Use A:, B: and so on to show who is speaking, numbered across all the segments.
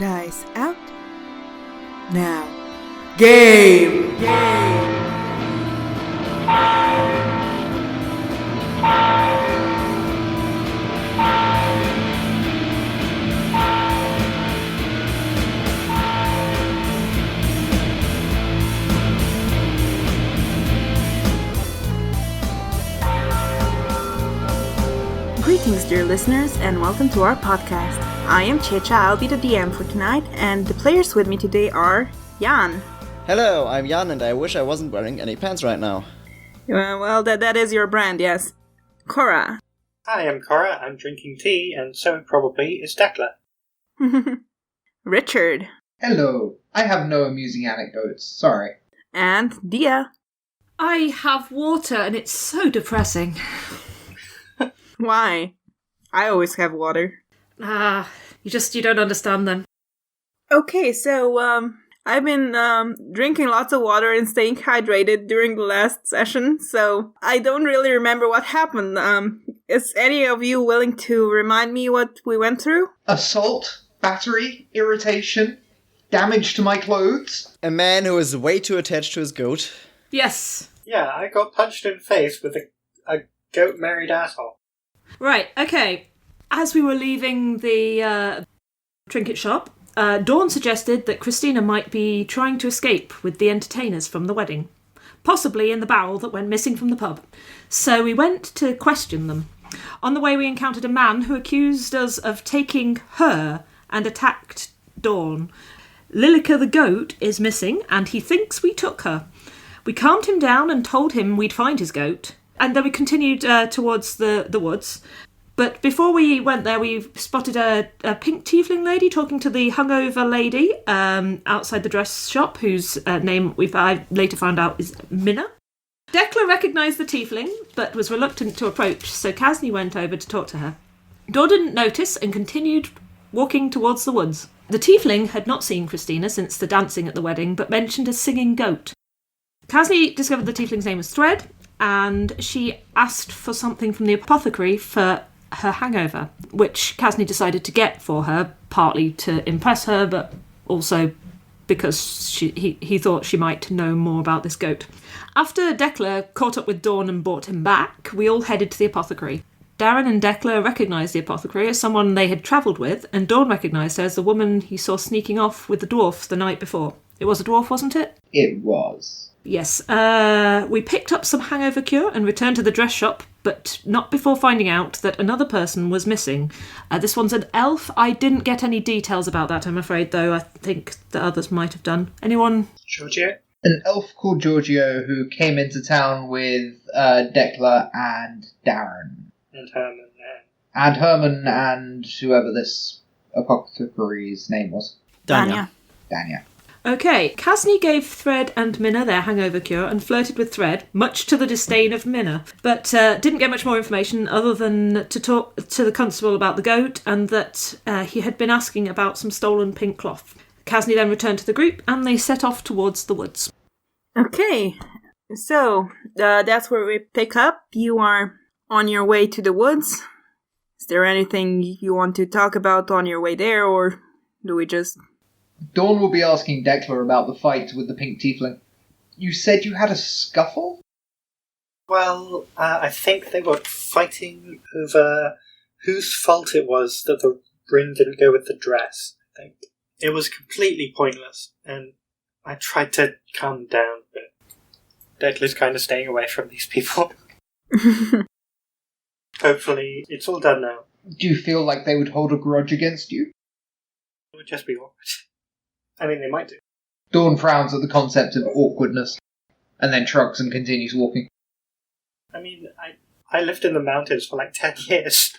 A: dice out. Now, game! Greetings, dear listeners, and welcome to our podcast. I am Checha, I'll be the DM for tonight, and the players with me today are Jan.
B: Hello, I'm Jan, and I wish I wasn't wearing any pants right now.
A: Well, that is your brand, yes. Cora.
C: Hi, I'm Cora, I'm drinking tea, and so probably is Declan.
A: Richard.
D: Hello, I have no amusing anecdotes, sorry.
A: And Dia.
E: I have water and it's so depressing.
A: Why? I always have water.
E: You don't understand then.
A: Okay, so, I've been, drinking lots of water and staying hydrated during the last session, so I don't really remember what happened. Is any of you willing to remind me what we went through?
D: Assault, battery, irritation, damage to my clothes.
B: A man who is way too attached to his goat.
E: Yes.
C: Yeah, I got punched in the face with a goat-married asshole.
E: Right, okay. As we were leaving the trinket shop, Dawn suggested that Christina might be trying to escape with the entertainers from the wedding, possibly in the barrel that went missing from the pub. So we went to question them. On the way we encountered a man who accused us of taking her and attacked Dawn. Lilica the goat is missing and he thinks we took her. We calmed him down and told him we'd find his goat. And then we continued towards the woods. But before we went there, we spotted a pink tiefling lady talking to the hungover lady outside the dress shop, whose name I later found out is Minna. Declan recognised the tiefling, but was reluctant to approach, so Kasni went over to talk to her. Dawn didn't notice and continued walking towards the woods. The tiefling had not seen Christina since the dancing at the wedding, but mentioned a singing goat. Kasni discovered the tiefling's name was Thread, and she asked for something from the apothecary for her hangover, which Kasni decided to get for her, partly to impress her, but also because he thought she might know more about this goat. After Declan caught up with Dawn and brought him back, we all headed to the apothecary. Darren and Declan recognised the apothecary as someone they had travelled with, and Dawn recognised her as the woman he saw sneaking off with the dwarf the night before. It was a dwarf, wasn't it?
D: It was.
E: Yes. We picked up some hangover cure and returned to the dress shop, but not before finding out that another person was missing. This one's an elf. I didn't get any details about that, I'm afraid, though. I think the others might have done. Anyone?
C: Giorgio?
D: An elf called Giorgio who came into town with Declan and Darren.
C: And Herman.
D: And Herman and whoever this apothecary's name was.
A: Danya.
E: Okay, Kasni gave Thread and Minna their hangover cure and flirted with Thread, much to the disdain of Minna, but didn't get much more information other than to talk to the constable about the goat and that he had been asking about some stolen pink cloth. Kasni then returned to the group and they set off towards the woods.
A: Okay, so that's where we pick up. You are on your way to the woods. Is there anything you want to talk about on your way there, or do we just...
D: Dawn will be asking Declan about the fight with the pink tiefling. You said you had a scuffle?
C: Well, I think they were fighting over whose fault it was that the ring didn't go with the dress, I think. It was completely pointless, and I tried to calm them down, but Declan's kind of staying away from these people. Hopefully, it's all done now.
D: Do you feel like they would hold a grudge against you?
C: It would just be awkward. I mean, they might do.
D: Dawn frowns at the concept of awkwardness, and then shrugs and continues walking.
C: I mean, I lived in the mountains for like 10 years.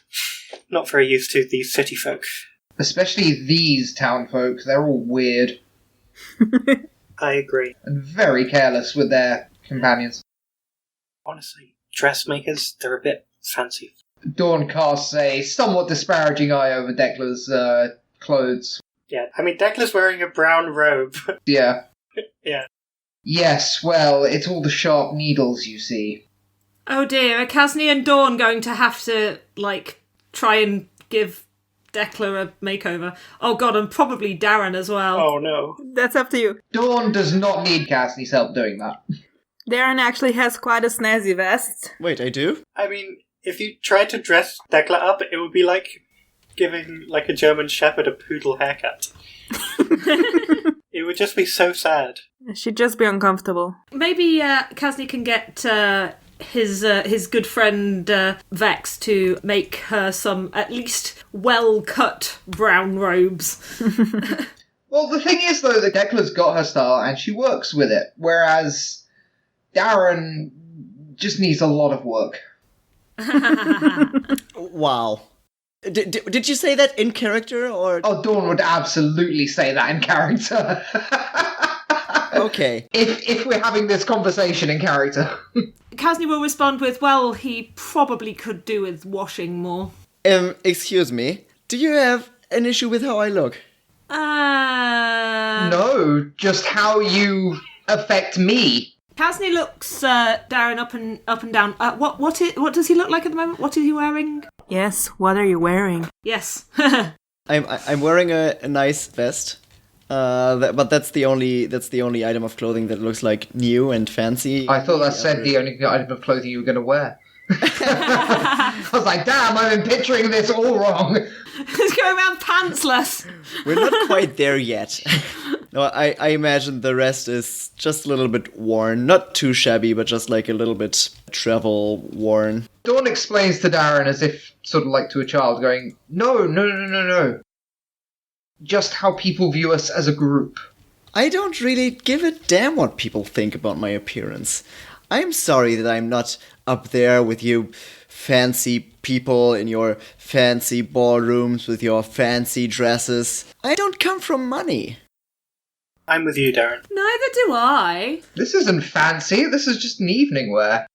C: Not very used to these city folk.
D: Especially these town folk, they're all weird.
C: I agree.
D: And very careless with their companions.
C: Honestly, dressmakers, they're a bit fancy.
D: Dawn casts a somewhat disparaging eye over Declan's clothes.
C: Yeah, I mean, Declan's wearing a brown robe.
D: Yeah.
C: Yeah.
D: Yes, well, it's all the sharp needles, you see.
E: Oh dear, are Kasni and Dawn going to have to, try and give Declan a makeover. Oh god, and probably Darren as well.
C: Oh no.
A: That's up to you.
D: Dawn does not need Cassidy's help doing that.
A: Darren actually has quite a snazzy vest.
B: Wait, I do?
C: I mean, if you tried to dress Declan up, it would be like giving like a German Shepherd a poodle haircut. It would just be so sad.
A: She'd just be uncomfortable.
E: Maybe Kasny can get his good friend Vex to make her some at least well-cut brown robes.
D: Well, the thing is, though, that Declan's got her style and she works with it, whereas Darren just needs a lot of work.
B: Wow. Did you say that in character, or...?
D: Oh, Dawn would absolutely say that in character.
B: Okay.
D: If we're having this conversation in character.
E: Kasny will respond with, well, he probably could do with washing more.
B: Excuse me. Do you have an issue with how I look?
D: No, just how you affect me.
E: Kasny looks Darren up and down. What does he look like at the moment? What is he wearing?
A: Yes, what are you wearing?
E: Yes.
B: I'm wearing a nice vest. But that's the only item of clothing that looks like new and fancy.
D: I thought that said the only item of clothing you were going to wear. I was like, damn, I've been picturing this all wrong.
E: He's going around pantsless.
B: We're not quite there yet. No, I imagine the rest is just a little bit worn. Not too shabby, but just like a little bit travel worn.
D: Dawn explains to Darren as if sort of like to a child, going, No. Just how people view us as a group.
B: I don't really give a damn what people think about my appearance. I'm sorry that I'm not up there with you fancy people in your fancy ballrooms with your fancy dresses. I don't come from money.
C: I'm with you, Darren.
E: Neither do I.
D: This isn't fancy, this is just an evening wear.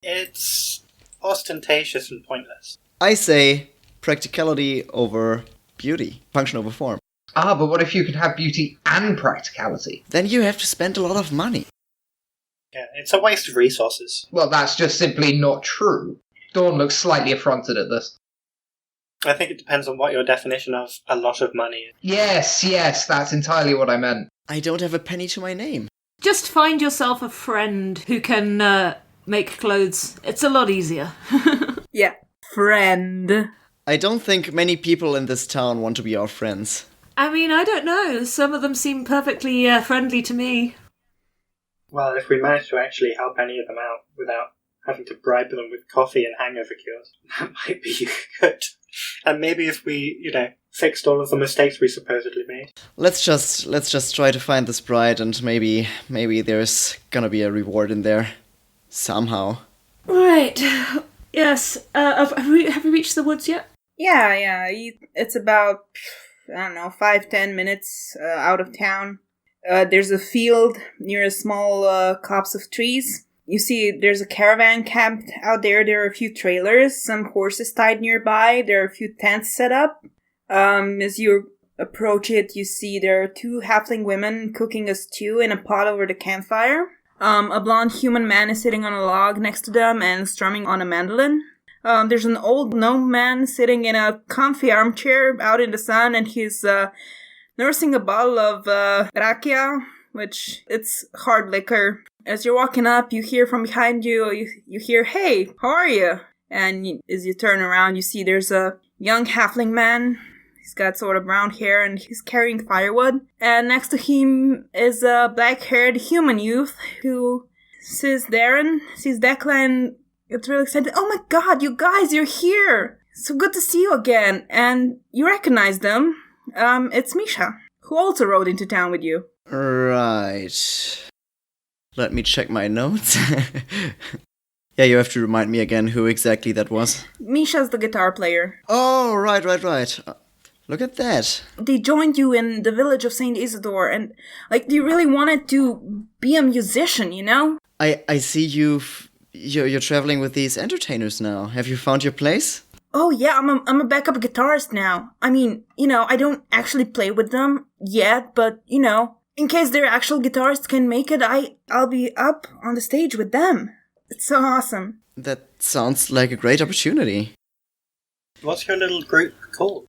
C: It's ostentatious and pointless.
B: I say practicality over beauty, function over form.
D: Ah, but what if you could have beauty and practicality?
B: Then you have to spend a lot of money.
C: Yeah, it's a waste of resources.
D: Well, that's just simply not true. Dawn looks slightly affronted at this.
C: I think it depends on what your definition of a lot of money is.
D: Yes, that's entirely what I meant.
B: I don't have a penny to my name.
E: Just find yourself a friend who can make clothes. It's a lot easier.
A: Yeah, friend.
B: I don't think many people in this town want to be our friends.
E: I mean, I don't know. Some of them seem perfectly friendly to me.
C: Well, if we manage to actually help any of them out without having to bribe them with coffee and hangover cures, that might be good. And maybe if we, fixed all of the mistakes we supposedly made.
B: Let's just try to find this bride, and maybe there's gonna be a reward in there. Somehow.
E: Right. Yes. Have we reached the woods yet?
A: Yeah. It's about, 5-10 minutes out of town. There's a field near a small copse of trees. You see there's a caravan camped out there. There are a few trailers, some horses tied nearby. There are a few tents set up. As you approach it, you see there are 2 halfling women cooking a stew in a pot over the campfire. A blonde human man is sitting on a log next to them and strumming on a mandolin. There's an old gnome man sitting in a comfy armchair out in the sun, and he's nursing a bottle of rakia, which it's hard liquor. As you're walking up, you hear from behind you, you hear, "Hey, how are you?" And as you turn around, you see there's a young halfling man. He's got sort of brown hair and he's carrying firewood. And next to him is a black-haired human youth who sees Declan, gets really excited. "Oh my god, you guys, you're here! So good to see you again." And you recognize them. It's Misha, who also rode into town with you.
B: Right. Let me check my notes. Yeah, you have to remind me again who exactly that was.
A: Misha's the guitar player.
B: Oh, right. Look at that.
A: They joined you in the village of St. Isidore, and, they really wanted to be a musician,
B: I see you're traveling with these entertainers now. Have you found your place?
A: Oh yeah, I'm a backup guitarist now. I mean, I don't actually play with them yet, but, in case their actual guitarists can make it, I'll be up on the stage with them. It's so awesome.
B: That sounds like a great opportunity.
C: What's your little group called?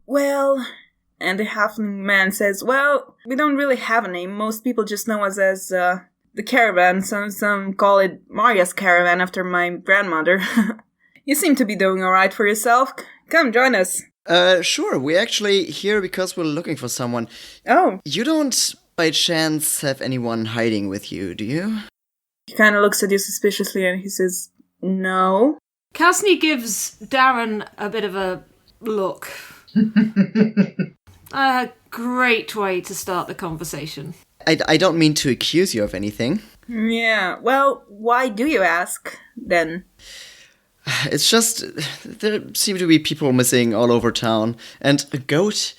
A: Well... And the halfling man says, well, we don't really have a name. Most people just know us as, the Caravan. Some call it Maria's Caravan after my grandmother. You seem to be doing alright for yourself. Come, join us.
B: Sure, we're actually here because we're looking for someone.
A: Oh.
B: You don't, by chance, have anyone hiding with you, do you?
A: He kind of looks at you suspiciously and he says, no.
E: Kasni gives Darren a bit of a look. A great way to start the conversation.
B: I don't mean to accuse you of anything.
A: Yeah, well, why do you ask, then?
B: It's just, there seem to be people missing all over town, and a goat,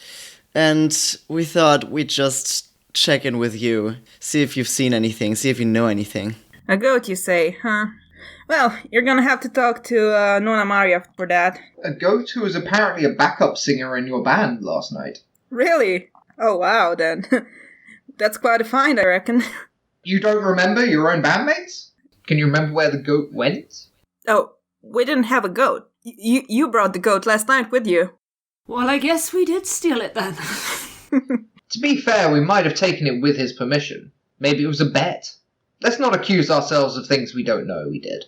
B: and we thought we'd just check in with you, see if you've seen anything, see if you know anything.
A: A goat, you say, huh? Well, you're gonna have to talk to Nonna Maria for that.
D: A goat who was apparently a backup singer in your band last night.
A: Really? Oh, wow, then. That's quite a find, I reckon.
D: You don't remember your own bandmates? Can you remember where the goat went?
A: Oh, we didn't have a goat. You brought the goat last night with you.
E: Well, I guess we did steal it then.
D: To be fair, we might have taken it with his permission. Maybe it was a bet. Let's not accuse ourselves of things we don't know we did.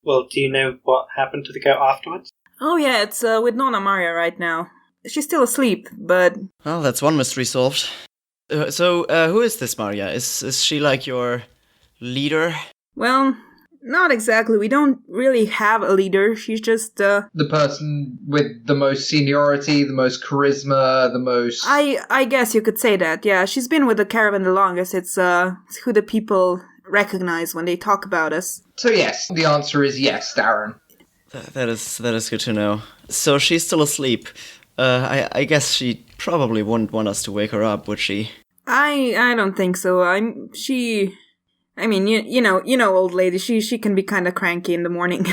C: Well, do you know what happened to the goat afterwards?
A: Oh yeah, it's with Nonna Maria right now. She's still asleep, but...
B: Well, that's one mystery solved. So, who is this Maria? Is she like your leader?
A: Well, not exactly. We don't really have a leader. She's just,
D: The person with the most seniority, the most charisma, the most...
A: I guess you could say that, yeah. She's been with the Caravan the longest. It's who the people recognize when they talk about us.
D: So yes, the answer is yes, Darren.
B: That is good to know. So she's still asleep. I guess she probably wouldn't want us to wake her up, would she?
A: I don't think so. You know, old lady. She can be kind of cranky in the morning.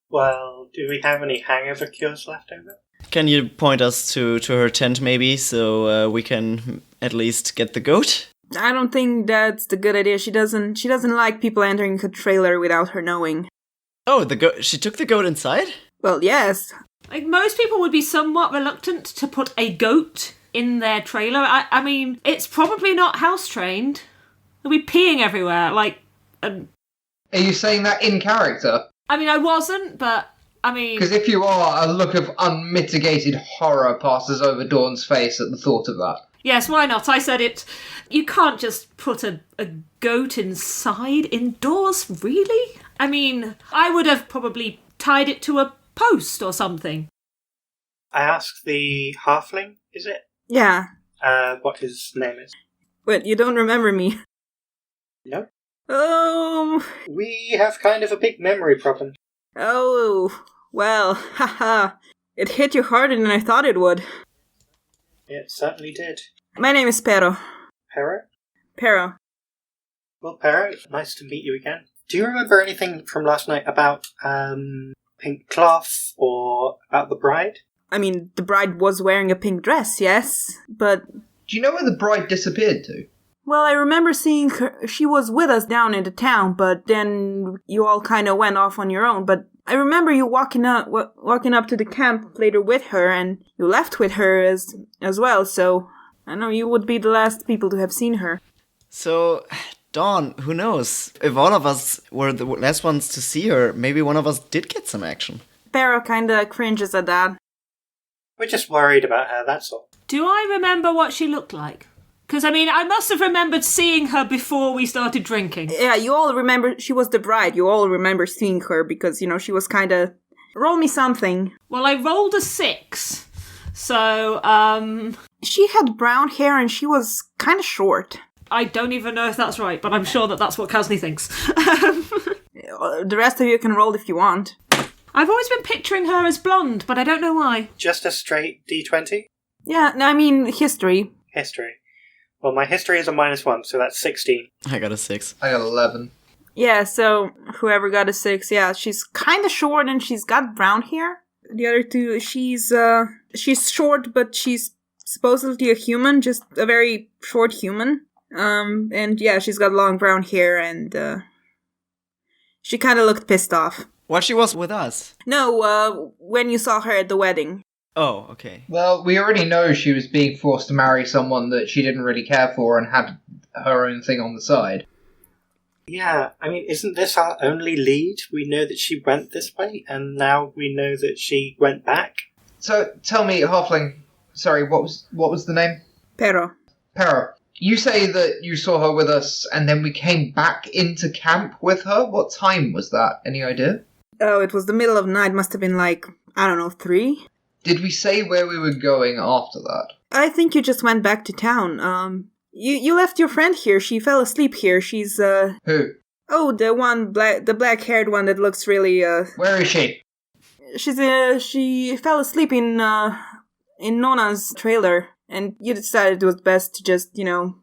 C: Well, do we have any hangover cures left over?
B: Can you point us to her tent, maybe, so we can at least get the goat?
A: I don't think that's the good idea. She doesn't like people entering her trailer without her knowing.
B: Oh, the goat. She took the goat inside?
A: Well, yes.
E: Like, most people would be somewhat reluctant to put a goat in their trailer. I mean, it's probably not house-trained. They'll be peeing everywhere, like...
D: Are you saying that in character?
E: I mean, I wasn't, but, I mean...
D: Because if you are, a look of unmitigated horror passes over Dawn's face at the thought of that.
E: Yes, why not? I said it. You can't just put a goat inside indoors, really? I mean, I would have probably tied it to a post or something.
C: I asked the halfling, is it?
A: Yeah.
C: What his name is.
A: But you don't remember me.
C: No.
A: Oh.
C: We have kind of a big memory problem.
A: Oh. Well, haha. It hit you harder than I thought it would.
C: It certainly did.
A: My name is Pero.
C: Pero?
A: Pero.
C: Well, Pero, nice to meet you again. Do you remember anything from last night about, pink cloth or about the bride?
A: I mean, the bride was wearing a pink dress, yes, but...
D: Do you know where the bride disappeared to?
A: Well, I remember seeing her. She was with us down in the town, but then you all kind of went off on your own. But I remember you walking up to the camp later with her, and you left with her as well, so I know you would be the last people to have seen her.
B: So, Dawn, who knows? If all of us were the last ones to see her, maybe one of us did get some action.
A: Pero kinda cringes at that.
C: We're just worried about her, that's all.
E: Do I remember what she looked like? Because, I mean, I must have remembered seeing her before we started drinking.
A: Yeah, you all remember she was the bride. You all remember seeing her because, she was kinda... Roll me something.
E: Well, I rolled a 6. So,
A: She had brown hair and she was kinda short.
E: I don't even know if that's right, but I'm sure that that's what Kasni thinks.
A: The rest of you can roll if you want.
E: I've always been picturing her as blonde, but I don't know why.
C: Just a straight D20?
A: Yeah, no, I mean, history.
C: History. Well, my history is a -1, so that's 16.
B: I got a 6.
D: I got 11.
A: Yeah, so whoever got a 6, yeah, she's kinda short and she's got brown hair. The other two, she's short, but she's supposedly a human, just a very short human. And yeah, she's got long brown hair and, she kinda looked pissed off.
B: While she was with us.
A: No, when you saw her at the wedding.
B: Oh, okay.
D: Well, we already know she was being forced to marry someone that she didn't really care for and had her own thing on the side.
C: Yeah, I mean, isn't this our only lead? We know that she went this way, and now we know that she went back.
D: So, tell me, Halfling, sorry, what was the name?
A: Pero.
D: Pero. You say that you saw her with us, and then we came back into camp with her? What time was that? Any idea?
A: Oh, it was the middle of the night. Must have been like, I don't know, 3?
D: Did we say where we were going after that?
A: I think you just went back to town. You left your friend here. She fell asleep here. She's,
D: Who?
A: Oh, the black-haired one that looks really,
D: Where is she?
A: She fell asleep in Nona's trailer, and you decided it was best to just,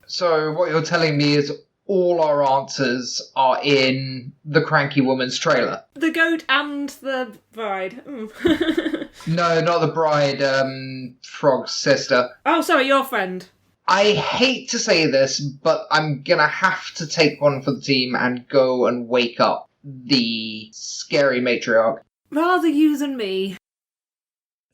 D: So what you're telling me is all our answers are in the cranky woman's trailer?
E: The goat and the bride.
D: No, not the bride, Frog's sister.
E: Oh, sorry, your friend.
D: I hate to say this, but I'm gonna have to take one for the team and go and wake up the scary matriarch.
E: Rather you than me.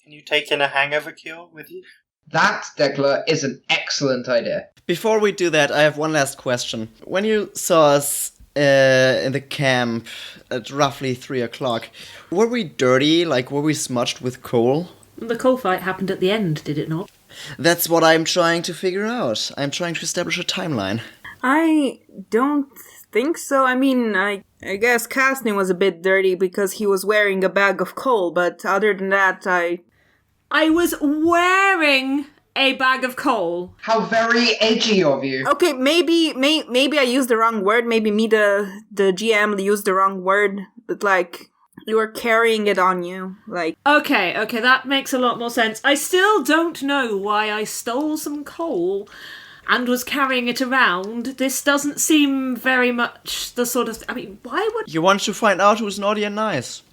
C: Can you take in a hangover cure with you?
D: That, Declan, is an excellent idea.
B: Before we do that, I have one last question. When you saw us in the camp at roughly 3 o'clock, were we dirty? Like, were we smudged with coal?
E: The coal fight happened at the end, did it not?
B: That's what I'm trying to figure out. I'm trying to establish a timeline.
A: I don't think so. I mean, I guess Casney was a bit dirty because he was wearing a bag of coal, but other than that,
E: I was wearing a bag of coal.
D: How very edgy of you.
A: Okay, maybe I used the wrong word. Maybe me, the GM, used the wrong word. But, like, you were carrying it on you. Like,
E: Okay, that makes a lot more sense. I still don't know why I stole some coal and was carrying it around. This doesn't seem very much the sort of... I mean, why would...
B: You want to find out who's naughty and nice.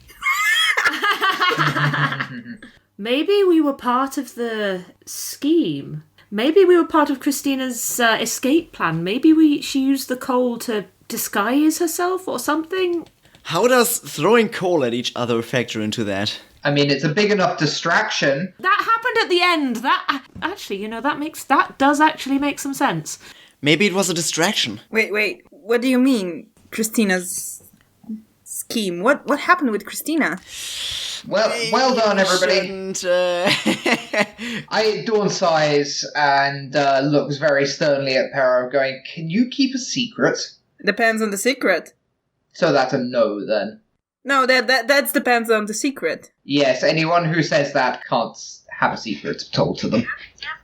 E: Maybe we were part of the scheme. Maybe we were part of Christina's escape plan. Maybe she used the coal to disguise herself or something.
B: How does throwing coal at each other factor into that?
D: I mean, it's a big enough distraction.
E: That happened at the end. That actually, that does actually make some sense.
B: Maybe it was a distraction.
A: wait, what do you mean, Christina's scheme? What happened with Christina?
D: Well done, everybody. Dawn sighs and looks very sternly at Pero, going, "Can you keep a secret?"
A: Depends on the secret.
D: So that's a no, then.
A: No, that depends on the secret.
D: Yes, anyone who says that can't have a secret told to them.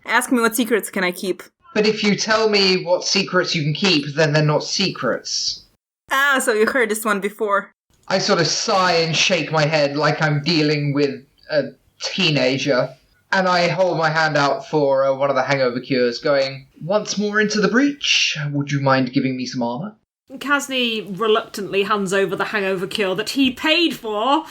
A: Ask me what secrets can I keep.
D: But if you tell me what secrets you can keep, then they're not secrets.
A: Ah, so you heard this one before.
D: I sort of sigh and shake my head like I'm dealing with a teenager. And I hold my hand out for one of the hangover cures, going, "Once more into the breach, would you mind giving me some armour?"
E: Kasny reluctantly hands over the hangover cure that he paid for.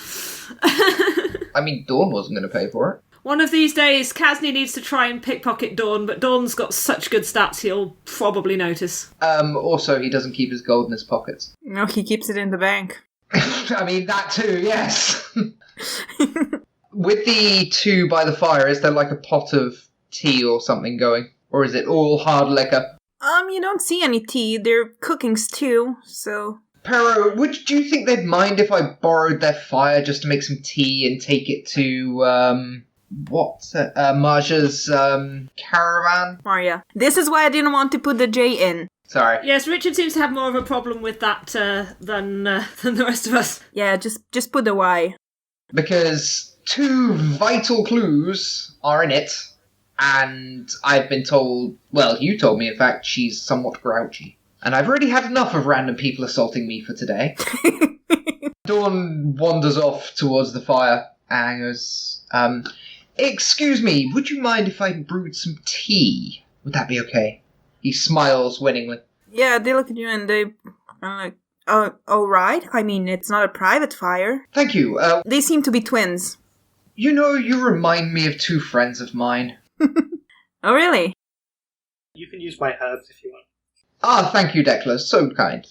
D: I mean, Dawn wasn't going to pay for it.
E: One of these days, Kasny needs to try and pickpocket Dawn, but Dawn's got such good stats he'll probably notice.
D: Also, he doesn't keep his gold in his pockets.
A: No, he keeps it in the bank.
D: I mean, that too, yes. With the two by the fire, is there like a pot of tea or something going? Or is it all hard liquor?
A: You don't see any tea. They're cooking stew, so...
D: Pero, do you think they'd mind if I borrowed their fire just to make some tea and take it to, Marja's, caravan?
A: Maria. This is why I didn't want to put the J in.
D: Sorry.
E: Yes, Richard seems to have more of a problem with that than the rest of us.
A: Yeah, just put the Y.
D: Because 2 vital clues are in it, and I've been told, well, you told me, in fact, she's somewhat grouchy. And I've already had enough of random people assaulting me for today. Dawn wanders off towards the fire and goes, "Excuse me, would you mind if I brewed some tea? Would that be okay?" He smiles winningly.
A: Yeah, they look at you and they are like, oh, right. I mean, it's not a private fire.
D: Thank you.
A: They seem to be twins.
D: You know, you remind me of 2 friends of mine.
A: Oh, really?
C: You can use my herbs if you want.
D: Ah, thank you, Declan. So kind.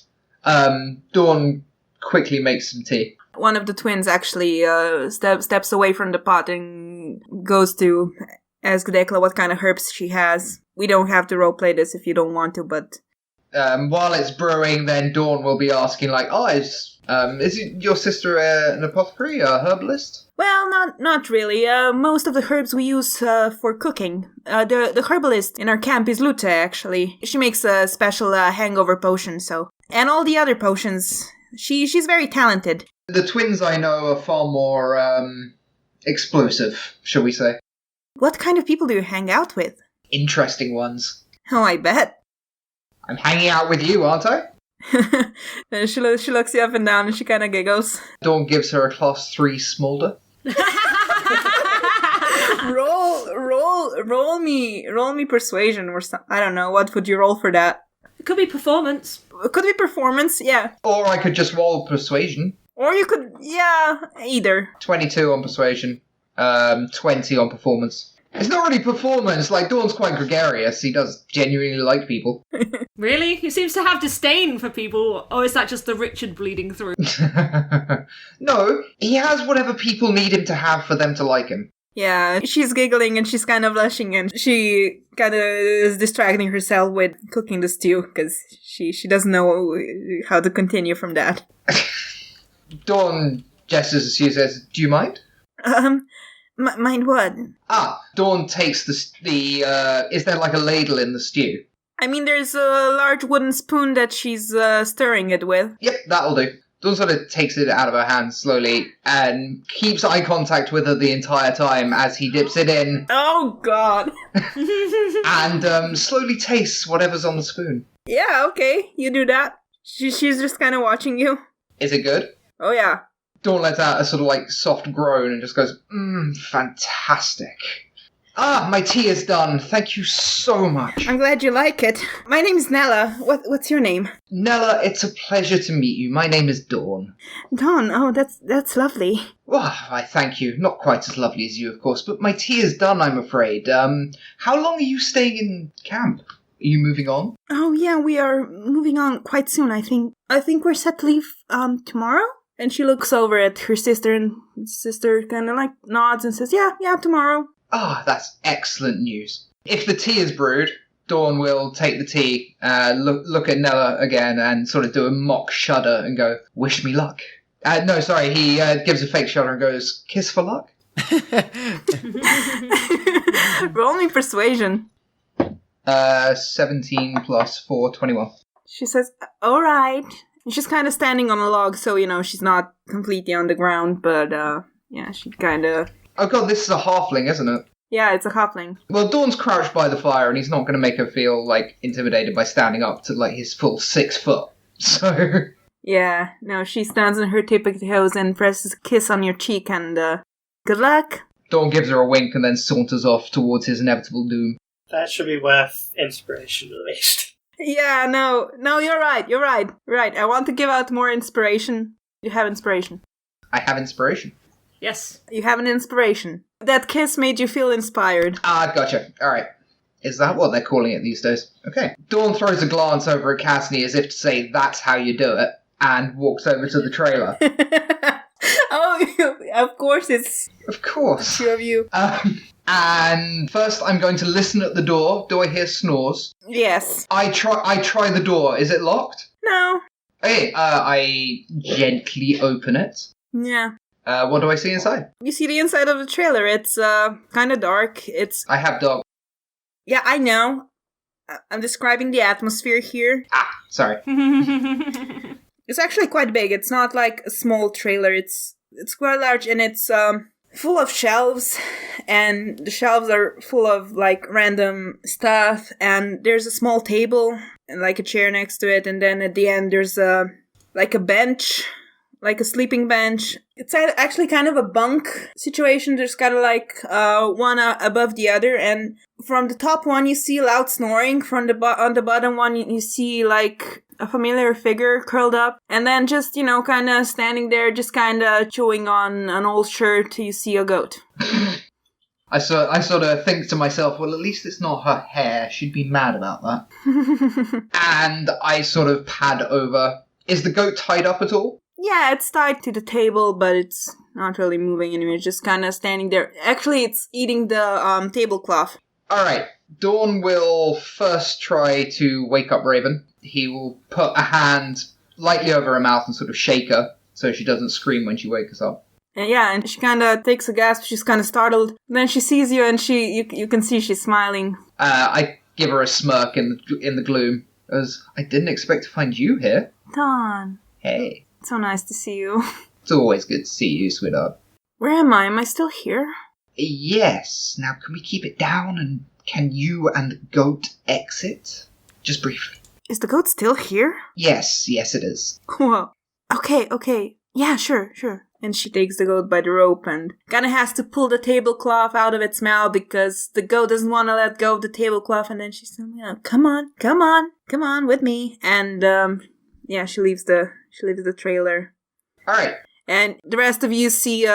D: Dawn quickly makes some tea.
A: One of the twins actually steps away from the pot and goes to ask Dekla what kind of herbs she has. We don't have to roleplay this if you don't want to, but...
D: While it's brewing, then Dawn will be asking, like, is your sister an apothecary, a herbalist?
A: Well, not really. Most of the herbs we use for cooking. The herbalist in our camp is Lute, actually. She makes a special hangover potion, so... And all the other potions. She's very talented.
D: The twins I know are far more, explosive, shall we say.
A: What kind of people do you hang out with?
D: Interesting ones.
A: Oh, I bet.
D: I'm hanging out with you, aren't I?
A: And she looks you up and down and she kind of giggles.
D: Dawn gives her a class 3 smolder.
A: roll me persuasion or something. I don't know. What would you roll for that?
E: It could be performance.
A: It could be performance, yeah.
D: Or I could just roll persuasion.
A: Or you could, yeah, either.
D: 22 on persuasion. 20 on performance. It's not really performance, like Dawn's quite gregarious, he does genuinely like people.
E: Really? He seems to have disdain for people, or is that just the Richard bleeding through?
D: No, he has whatever people need him to have for them to like him.
A: Yeah, she's giggling and she's kind of blushing and she kind of is distracting herself with cooking the stew because she doesn't know how to continue from that.
D: Dawn gestures as she says, "Do you mind?"
A: Mind what?
D: Dawn takes the is there like a ladle in the stew?
A: I mean, there's a large wooden spoon that she's stirring it with.
D: Yep, that'll do. Dawn sort of takes it out of her hand slowly and keeps eye contact with her the entire time as he dips it in.
A: Oh, God.
D: And slowly tastes whatever's on the spoon.
A: Yeah, okay, you do that. She's just kind of watching you.
D: Is it good?
A: Oh, yeah.
D: Dawn lets out a sort of like soft groan and just goes, fantastic. My tea is done. Thank you so much.
A: I'm glad you like it. My name's Nella. What's your name?
D: Nella, it's a pleasure to meet you. My name is Dawn.
A: Dawn, oh, that's lovely.
D: Well, I thank you. Not quite as lovely as you, of course, but my tea is done, I'm afraid. How long are you staying in camp? Are you moving on?
A: Oh, yeah, we are moving on quite soon, I think. I think we're set to leave, tomorrow? And she looks over at her sister, and sister kind of like nods and says, yeah, tomorrow.
D: That's excellent news. If the tea is brewed, Dawn will take the tea, look at Nella again and sort of do a mock shudder and go, "Wish me luck." No, sorry, he gives a fake shudder and goes, "Kiss for luck."
A: Roll me persuasion.
D: 17 plus 4, 21.
A: She says, all right. And she's kind of standing on a log, so, she's not completely on the ground, but, yeah, she kind of...
D: Oh god, this is a halfling, isn't it?
A: Yeah, it's a halfling.
D: Well, Dawn's crouched by the fire, and he's not going to make her feel, like, intimidated by standing up to, like, his full 6 foot. So...
A: Yeah, no, she stands on her tippy toes and presses a kiss on your cheek, and, good luck.
D: Dawn gives her a wink and then saunters off towards his inevitable doom.
C: That should be worth inspiration, at least.
A: Yeah, no, you're right. Right, I want to give out more inspiration. You have inspiration.
D: I have inspiration.
E: Yes.
A: You have an inspiration. That kiss made you feel inspired.
D: Gotcha. Alright. Is that what they're calling it these days? Okay. Dawn throws a glance over at Cassidy as if to say, "That's how you do it," and walks over to the trailer.
A: Oh, of course it's...
D: Of course.
A: Two of you.
D: And first I'm going to listen at the door. Do I hear snores?
A: Yes.
D: I try the door. Is it locked?
A: No.
D: Okay, I gently open it.
A: Yeah.
D: What do I see inside?
A: You see the inside of the trailer. It's, kind of dark.
D: I have dog.
A: Yeah, I know. I'm describing the atmosphere here.
D: Sorry.
A: It's actually quite big. It's not like a small trailer. It's quite large, and it's, full of shelves, and the shelves are full of, like, random stuff, and there's a small table, and, like, a chair next to it, and then at the end there's a bench, like a sleeping bench. It's actually kind of a bunk situation. There's kind of, like, one above the other, and from the top one you see loud snoring, on the bottom one you see, like, a familiar figure curled up, and then just, kind of standing there, just kind of chewing on an old shirt, you see a goat.
D: I sort of think to myself, well, at least it's not her hair. She'd be mad about that. And I sort of pad over. Is the goat tied up at all?
A: Yeah, it's tied to the table, but it's not really moving anywhere. It's just kind of standing there. Actually, it's eating the tablecloth.
D: Alright, Dawn will first try to wake up Raven. He will put a hand lightly over her mouth and sort of shake her so she doesn't scream when she wakes up.
A: And yeah, and she kind of takes a gasp. She's kind of startled. Then she sees you, and you can see she's smiling.
D: I give her a smirk in the gloom, as I didn't expect to find you here.
A: Dawn.
D: Hey.
A: So nice to see you.
D: It's always good to see you, sweetheart.
A: Where am I? Am I still here?
D: Yes. Now, can we keep it down, and can you and the goat exit? Just briefly.
A: Is the goat still here?
D: Yes, it is.
A: Whoa. Okay. Yeah, sure. And she takes the goat by the rope and kind of has to pull the tablecloth out of its mouth because the goat doesn't want to let go of the tablecloth. And then she's saying, come on with me. And yeah, she leaves the trailer.
D: All right.
A: And the rest of you see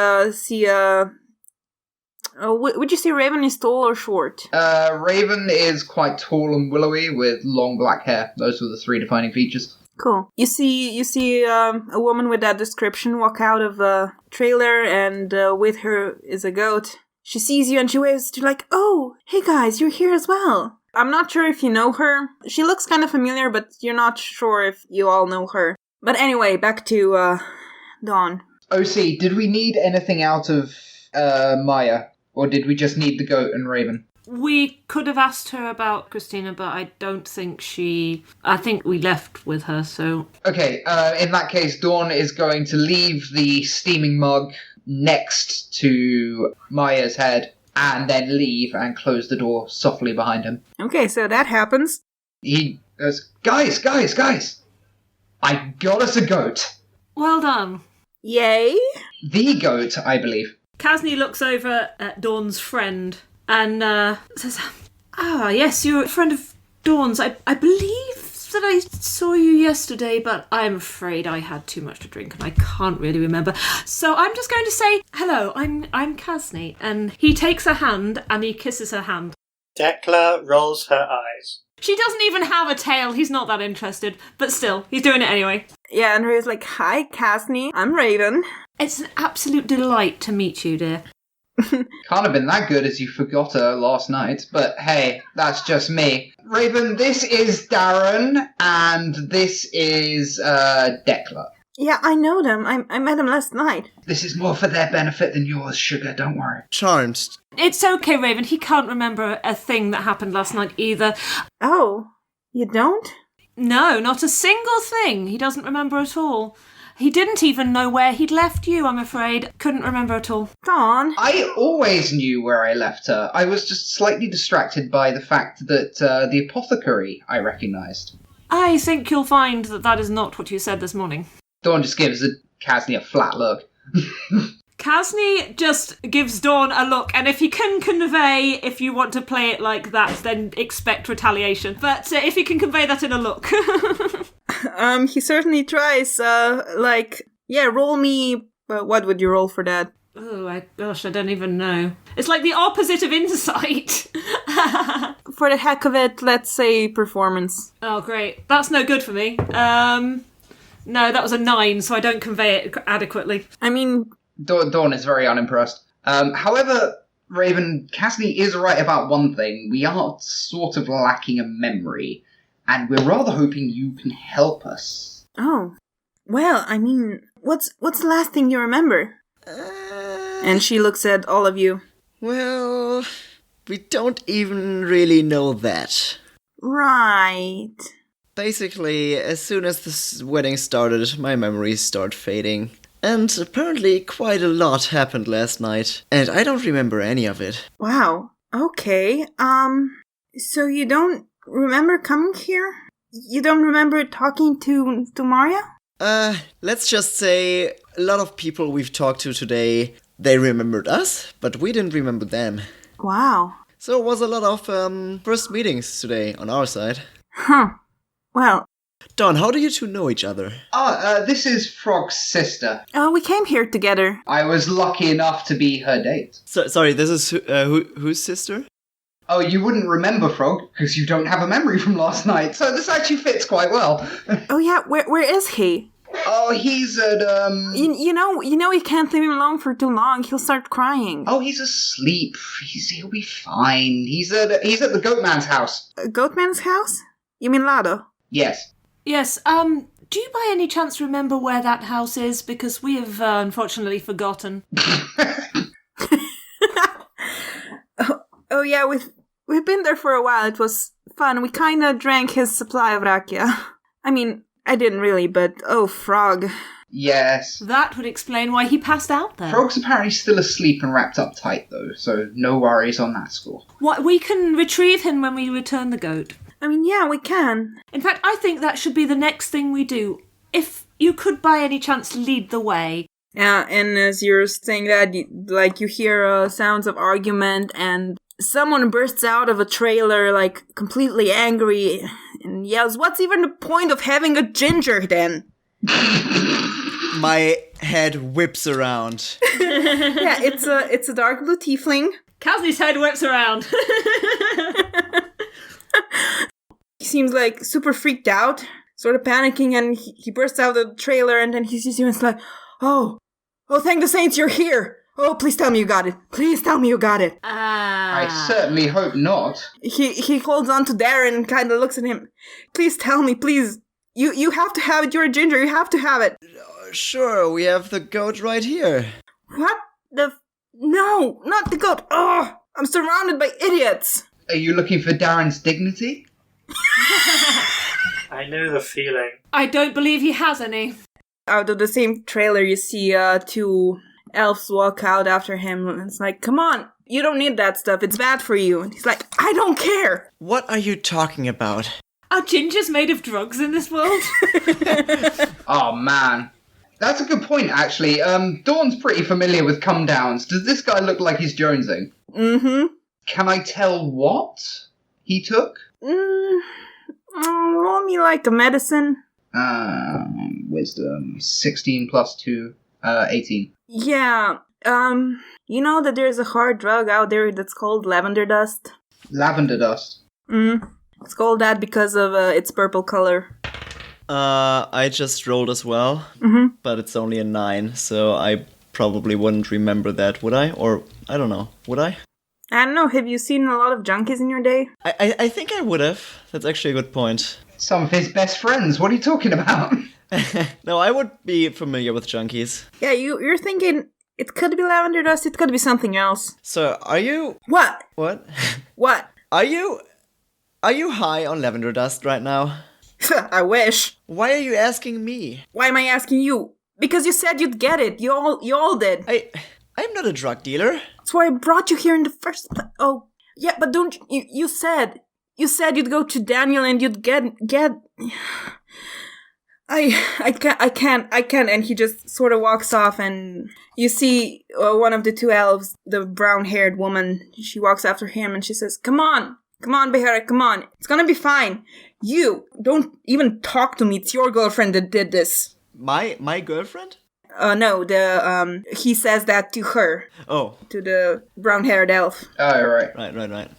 A: would you say Raven is tall or short?
D: Raven is quite tall and willowy with long black hair. Those were the three defining features.
A: Cool. You see a woman with that description walk out of a trailer, and with her is a goat. She sees you and she waves to you like, "Oh, hey guys, you're here as well." I'm not sure if you know her. She looks kind of familiar, but you're not sure if you all know her. But anyway, back to Dawn.
D: OC, did we need anything out of Maya? Or did we just need the goat and Raven?
E: We could have asked her about Christina, but I don't think I think we left with her, so...
D: Okay, in that case, Dawn is going to leave the steaming mug next to Maya's head, and then leave and close the door softly behind him.
A: Okay, so that happens.
D: He goes, Guys! I got us a goat.
E: Well done.
A: Yay!
D: The goat, I believe.
E: Kasni looks over at Dawn's friend and says, yes, you're a friend of Dawn's. I believe that I saw you yesterday, but I'm afraid I had too much to drink and I can't really remember. So I'm just going to say, hello, I'm Kasni. And he takes her hand and he kisses her hand.
C: Decla rolls her eyes.
E: She doesn't even have a tail. He's not that interested. But still, he's doing it anyway.
A: Yeah, and Ray's like, "Hi, Kasni. I'm Raven."
E: It's an absolute delight to meet you, dear.
D: Can't have been that good as you forgot her last night, but hey, that's just me. Raven, this is Darren, and this is Decla.
A: Yeah, I know them. I met them last night.
D: This is more for their benefit than yours, sugar, don't worry.
B: Charmed.
E: It's okay, Raven. He can't remember a thing that happened last night either.
A: Oh, you don't?
E: No, not a single thing. He doesn't remember at all. He didn't even know where he'd left you, I'm afraid. Couldn't remember at all.
A: Dawn.
D: I always knew where I left her. I was just slightly distracted by the fact that the apothecary I recognised.
E: I think you'll find that is not what you said this morning.
D: Dawn just gives Kasni a flat look.
E: Kasni just gives Dawn a look, and if you can convey, if you want to play it like that, then expect retaliation. But if you can convey that in a look.
A: He certainly tries, roll me... what would you roll for that?
E: Oh, I don't even know. It's like the opposite of insight.
A: For the heck of it, let's say performance.
E: Oh, great. That's no good for me. No, that was a 9, so I don't convey it adequately.
A: I mean...
D: Dawn is very unimpressed. However, Raven, Kasni is right about one thing. We are sort of lacking a memory, and we're rather hoping you can help us.
A: Oh. Well, I mean, what's the last thing you remember? And she looks at all of you.
B: Well, we don't even really know that.
A: Right.
B: Basically, as soon as this wedding started, my memories start fading. And apparently quite a lot happened last night, and I don't remember any of it.
A: Wow. Okay. So you don't remember coming here? You don't remember talking to Maria?
B: Let's just say a lot of people we've talked to today, they remembered us, but we didn't remember them.
A: Wow.
B: So it was a lot of first meetings today on our side.
A: Huh. Well...
B: Dawn, how do you two know each other?
D: This is Frog's sister.
A: Oh, we came here together.
D: I was lucky enough to be her date.
B: Sorry, this is whose sister?
D: Oh, you wouldn't remember Frog, because you don't have a memory from last night, so this actually fits quite well.
A: Oh yeah, where is he?
D: Oh, he's at,
A: You know, you can't leave him alone for too long. He'll start crying.
D: Oh, he's asleep. He'll be fine. He's at the Goatman's house.
A: Goatman's house? You mean Lado?
D: Yes.
E: Yes, do you by any chance remember where that house is? Because we have unfortunately forgotten.
A: Oh yeah, we've been there for a while. It was fun. We kinda drank his supply of rakia. I mean, I didn't really, but oh, Frog.
D: Yes.
E: That would explain why he passed out there.
D: Frog's apparently still asleep and wrapped up tight, though, so no worries on that score.
E: What, we can retrieve him when we return the goat.
A: I mean, yeah, we can.
E: In fact, I think that should be the next thing we do. If you could by any chance lead the way.
A: Yeah, and as you're saying that, you hear sounds of argument, and someone bursts out of a trailer, like, completely angry, and yells, "What's even the point of having a ginger, then?"
B: My head whips around.
A: Yeah, it's a dark blue tiefling.
E: Kazni's head whips around.
A: He seems like super freaked out, sort of panicking, and he bursts out of the trailer, and then he sees you and is like, oh, thank the saints you're here. Oh, please tell me you got it. Please tell me you got it.
D: I certainly hope not.
A: He holds on to Darren and kind of looks at him. Please tell me, please. You have to have it. You're a ginger. You have to have it.
B: Sure, we have the goat right here.
A: What the... No, not the goat. Oh, I'm surrounded by idiots.
D: Are you looking for Darren's dignity?
C: I know the feeling.
E: I don't believe he has any.
A: Out of the same trailer, you see two elves walk out after him. And it's like, come on, you don't need that stuff. It's bad for you. And he's like, I don't care.
B: What are you talking about?
E: Are gingers made of drugs in this world?
D: Oh, man. That's a good point, actually. Dawn's pretty familiar with come-downs. Does this guy look like he's jonesing?
A: Mm-hmm.
D: Can I tell what he took?
A: Roll me like a medicine.
D: Wisdom. 16 plus 2, 18.
A: Yeah, you know that there's a hard drug out there that's called lavender dust?
D: Lavender dust.
A: It's called that because of its purple color.
B: I just rolled as well, but it's only a 9, so I probably wouldn't remember that, would I? Or, I don't know, would I?
A: I don't know, have you seen a lot of junkies in your day?
B: I think I would have. That's actually a good point.
D: Some of his best friends. What are you talking about?
B: No, I would be familiar with junkies.
A: Yeah, you're thinking it could be lavender dust, it could be something else.
B: So, are you...
A: What?
B: What?
A: What?
B: Are you high on lavender dust right now?
A: I wish.
B: Why are you asking me?
A: Why am I asking you? Because you said you'd get it. You all did.
B: I'm not a drug dealer.
A: That's why I brought you here in the first place. Oh, yeah, but don't you said you'd go to Daniel and you'd get. I can't, and he just sort of walks off, and you see one of the two elves, the brown-haired woman, she walks after him, and she says, Come on, Behara, come on, it's gonna be fine. You, don't even talk to me, it's your girlfriend that did this.
B: My girlfriend?
A: No, he says that to her.
B: Oh.
A: To the brown-haired elf.
D: Oh, right.
B: Right.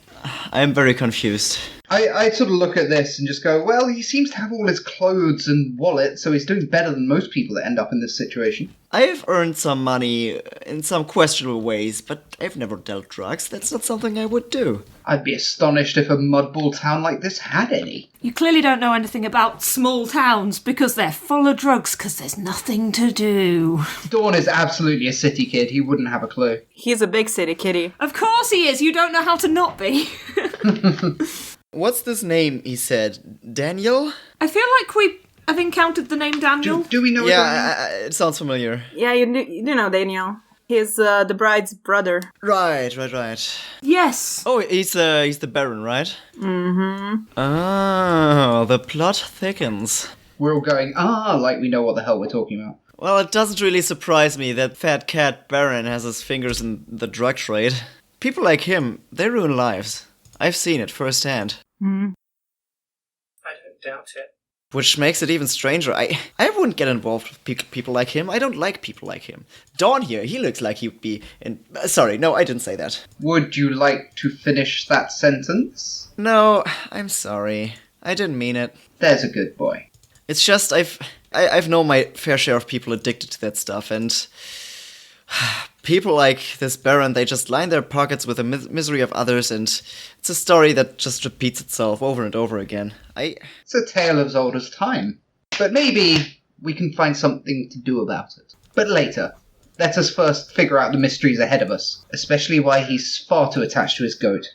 B: I am very confused.
D: I sort of look at this and just go, well, he seems to have all his clothes and wallet, so he's doing better than most people that end up in this situation.
B: I've earned some money in some questionable ways, but I've never dealt drugs. That's not something I would do.
D: I'd be astonished if a mudball town like this had any.
E: You clearly don't know anything about small towns because they're full of drugs because there's nothing to do.
D: Dawn is absolutely a city kid. He wouldn't have a clue.
A: He's a big city kitty.
E: Of course he is. You don't know how to not be.
B: What's this name, he said? Daniel?
E: I feel like we have encountered the name Daniel.
D: Do we know Daniel?
B: Yeah, it sounds familiar.
A: Yeah, you do know Daniel. He's the bride's brother.
B: Right.
E: Yes.
B: Oh, he's the Baron, right?
A: Mm-hmm.
B: Oh, the plot thickens.
D: We're all going, like we know what the hell we're talking about.
B: Well, it doesn't really surprise me that fat cat Baron has his fingers in the drug trade. People like him, they ruin lives. I've seen it firsthand.
A: Mm.
C: I don't doubt it.
B: Which makes it even stranger. I wouldn't get involved with people like him. I don't like people like him. Dawn here, he looks like he'd be in... Sorry, no, I didn't say that.
D: Would you like to finish that sentence?
B: No, I'm sorry. I didn't mean it.
D: There's a good boy.
B: It's just I've I've known my fair share of people addicted to that stuff, and people like this Baron, they just line their pockets with the misery of others, and it's a story that just repeats itself over and over again.
D: It's a tale as old as time. But maybe we can find something to do about it. But later. Let us first figure out the mysteries ahead of us, especially why he's far too attached to his goat.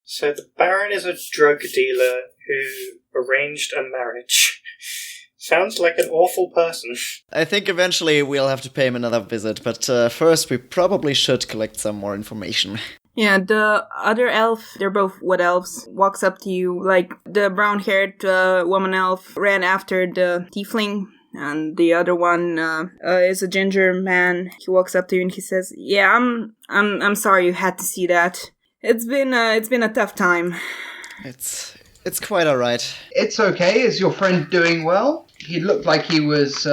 C: So the Baron is a drug dealer who arranged a marriage. Sounds like an awful person.
B: I think eventually we'll have to pay him another visit, but first we probably should collect some more information.
A: Yeah, the other elf, they're both wood elves, walks up to you. Like, the brown-haired woman elf ran after the tiefling, and the other one is a ginger man. He walks up to you and he says, "Yeah, I'm sorry you had to see that. It's been a tough time."
B: It's quite alright.
D: It's okay. Is your friend doing well? He looked like he was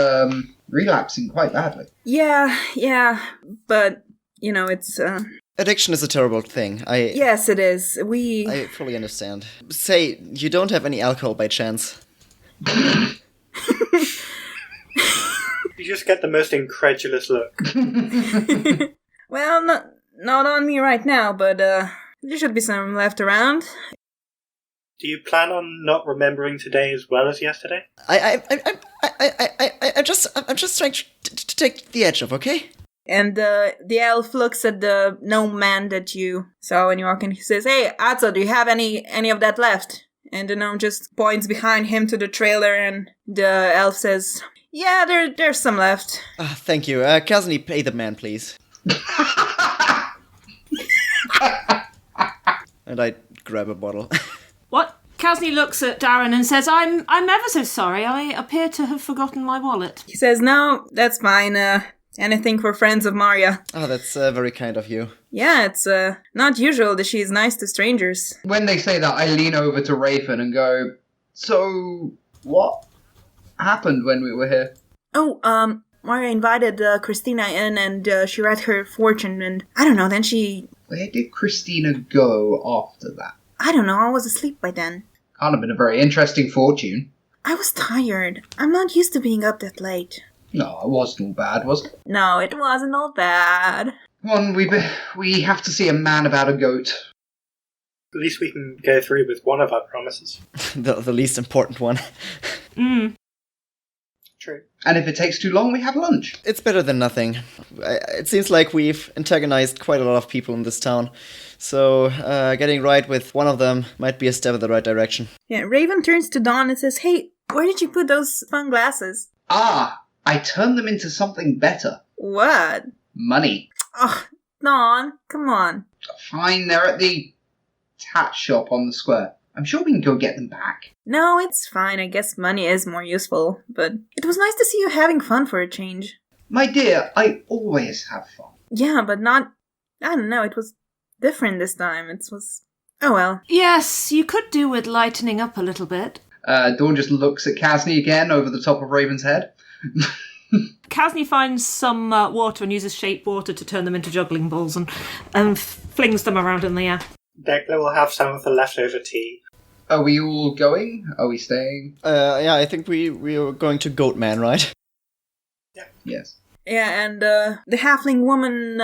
D: relapsing quite badly.
A: Yeah, but it's
B: Addiction is a terrible thing.
A: Yes, it is.
B: I fully understand. Say, you don't have any alcohol by chance?
C: You just get the most incredulous look.
A: Well, not on me right now, but there should be some left around.
C: Do you plan on not remembering today as well as yesterday?
B: I'm just trying to take the edge off, okay?
A: And the elf looks at the gnome man that you saw when you walked in. He says, "Hey, Atzo, do you have any of that left?" And the gnome just points behind him to the trailer, and the elf says, "Yeah, there's some left."
B: Thank you. Kazni, pay the man, please. And I grab a bottle.
E: What? Kazni looks at Darren and says, I'm ever so sorry. I appear to have forgotten my wallet.
A: He says, "No, that's fine. Anything for friends of Maria."
B: Oh, that's very kind of you.
A: Yeah, it's not usual that she's nice to strangers.
D: When they say that, I lean over to Raven and go, "So, what happened when we were here?"
A: Oh, Maria invited Christina in, and she read her fortune, and I don't know, then she...
D: Where did Christina go after that?
A: I don't know, I was asleep by then.
D: Can't have been a very interesting fortune.
A: I was tired. I'm not used to being up that late.
D: No, it wasn't all bad, was it?
A: No, it wasn't all bad.
D: Come on, we have to see a man about a goat.
C: At least we can go through with one of our promises.
B: the least important one.
C: True.
D: And if it takes too long, we have lunch.
B: It's better than nothing. It seems like we've antagonized quite a lot of people in this town. So, getting right with one of them might be a step in the right direction.
A: Yeah, Raven turns to Dawn and says, "Hey, where did you put those fun glasses?"
D: Ah, I turned them into something better.
A: What?
D: Money.
A: Oh, Dawn, come on.
D: Fine, they're at the tat shop on the square. I'm sure we can go get them back.
A: No, it's fine. I guess money is more useful, but it was nice to see you having fun for a change.
D: My dear, I always have fun.
A: Yeah, but not... I don't know, it was different this time. It was... Oh well.
E: Yes, you could do with lightening up a little bit.
D: Dawn just looks at Kasny again over the top of Raven's head.
E: Kasny finds some water and uses shape water to turn them into juggling balls and flings them around in the air.
C: Dekla will have some of the leftover tea.
D: Are we all going? Are we staying?
B: Yeah, I think we are going to Goatman, right?
C: Yeah.
D: Yes.
A: Yeah, and the halfling woman,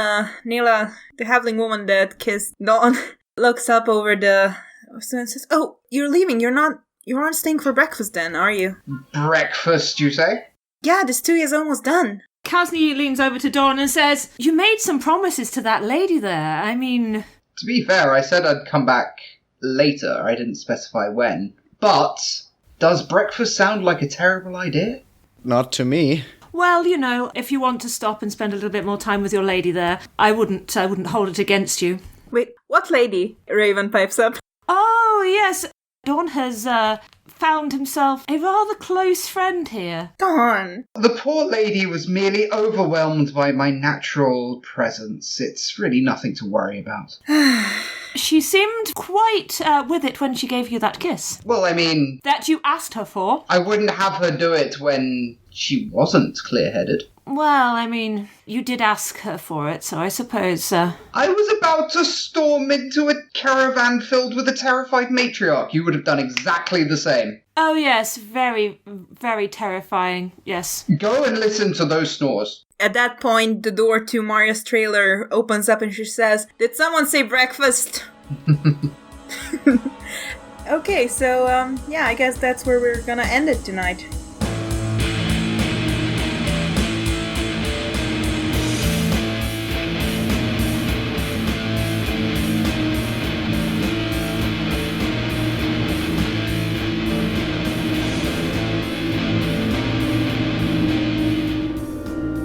A: Nila, the halfling woman that kissed Dawn, looks up over the... and says, "Oh, you're leaving. You aren't staying for breakfast then, are you?"
D: Breakfast, you say?
A: Yeah, this tea is almost done.
E: Kasny leans over to Dawn and says, "You made some promises to that lady there. I mean..."
D: To be fair, I said I'd come back later. I didn't specify when. But does breakfast sound like a terrible idea?
B: Not to me.
E: Well, if you want to stop and spend a little bit more time with your lady there, I wouldn't hold it against you.
A: Wait, what lady? Raven pipes up.
E: Oh, yes. Dawn has found himself a rather close friend here.
A: Dawn.
D: The poor lady was merely overwhelmed by my natural presence. It's really nothing to worry about.
E: She seemed quite with it when she gave you that kiss.
D: Well, I mean...
E: That you asked her for.
D: I wouldn't have her do it when she wasn't clear-headed.
E: Well, I mean, you did ask her for it, so I suppose...
D: I was about to storm into a caravan filled with a terrified matriarch. You would have done exactly the same.
E: Oh yes, very, very terrifying. Yes.
D: Go and listen to those snores.
A: At that point, the door to Maria's trailer opens up and she says, "Did someone say breakfast?" Okay, so, yeah, I guess that's where we're gonna end it tonight.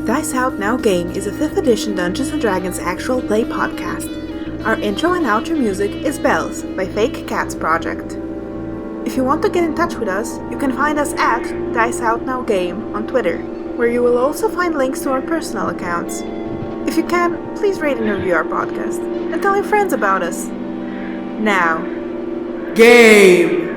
A: Dice Out Now Game is a 5th edition Dungeons & Dragons actual play podcast. Our intro and outro music is Bells by Fake Cats Project. If you want to get in touch with us, you can find us at Dice Out Now Game on Twitter, where you will also find links to our personal accounts. If you can, please rate and review our podcast, and tell your friends about us. Now, game!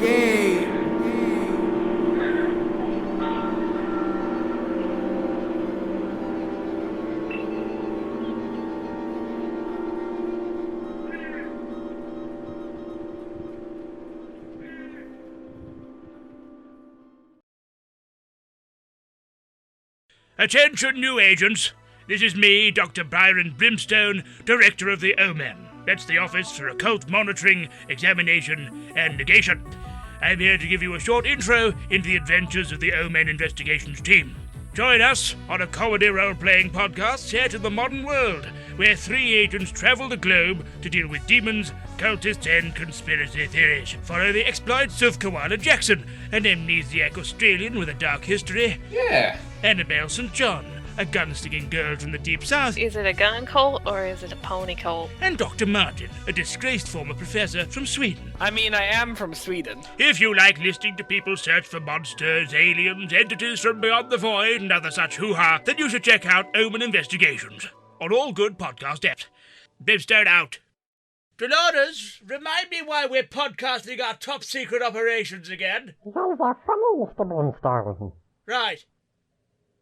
F: Attention, new agents. This is me, Dr. Byron Brimstone, Director of the Omen. That's the Office for Occult Monitoring, Examination, and Negation. I'm here to give you a short intro into the adventures of the Omen Investigations team. Join us on a comedy role-playing podcast set in the modern world, where 3 agents travel the globe to deal with demons, cultists, and conspiracy theories. Follow the exploits of Koala Jackson, an amnesiac Australian with a dark history.
D: Yeah.
F: Annabelle St. John, a gun-sticking girl from the deep south.
G: Is it a gun cult or is it a pony cult?
F: And Dr. Martin, a disgraced former professor from Sweden.
H: I mean, I am from Sweden.
F: If you like listening to people search for monsters, aliens, entities from beyond the void, and other such hoo-ha, then you should check out Omen Investigations on all good podcast apps. Brimstone out. Dolores, remind me why we're podcasting our top secret operations again.
I: Those are funny, Mr. Brimstone.
F: Right.